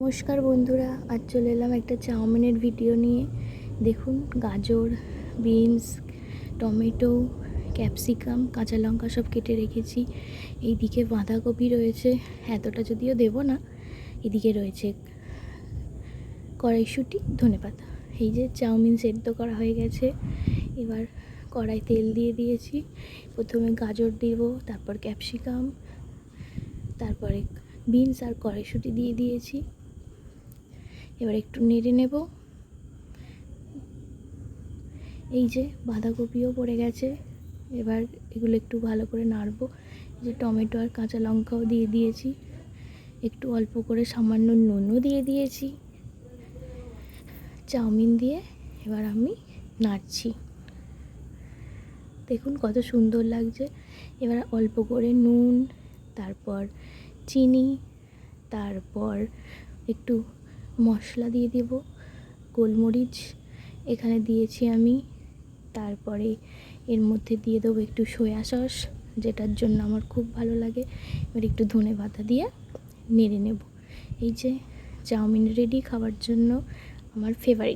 নমস্কার বন্ধুরা, আজ চলে এলাম একটা চাউমিনের ভিডিও নিয়ে। দেখুন, গাজর, বিনস, টমেটো, ক্যাপসিকাম, কাঁচা লঙ্কা সব কেটে রেখেছি। এইদিকে বাঁধাকপি রয়েছে, এতটা যদিও দেব না। এদিকে রয়েছে কড়াইশুঁটি, ধনেপাতা। এই যে চাউমিন সেদ্ধ করা হয়ে গেছে। এবার কড়াই তেল দিয়ে দিয়েছি। প্রথমে গাজর দেব, তারপর ক্যাপসিকাম, তারপরে বিনস আর কড়াইশুঁটি দিয়ে দিয়েছি। এবার একটু নেড়ে নেব। এই যে বাঁধাকপিও পড়ে গেছে। এবার এগুলো একটু ভালো করে নাড়বো। এই যে টমেটো আর কাঁচা লঙ্কাও দিয়ে দিয়েছি। একটু অল্প করে সামান্য নুনও দিয়ে দিয়েছি। চাউমিন দিয়ে এবার আমি নাড়ছি। দেখুন কত সুন্দর লাগছে। এবার অল্প করে নুন, তারপর চিনি, তারপর একটু মশলা দিয়ে দেব, গোলমরিচ এখানে দিয়েছি আমি। তারপরে এর মধ্যে দিয়ে দেবো একটু সয়া সস, যেটার জন্য আমার খুব ভালো লাগে। এবার একটু ধনেপাতা দিয়ে নেড়ে নেব। এই যে চাউমিন রেডি, খাবার জন্য আমার ফেভারিট।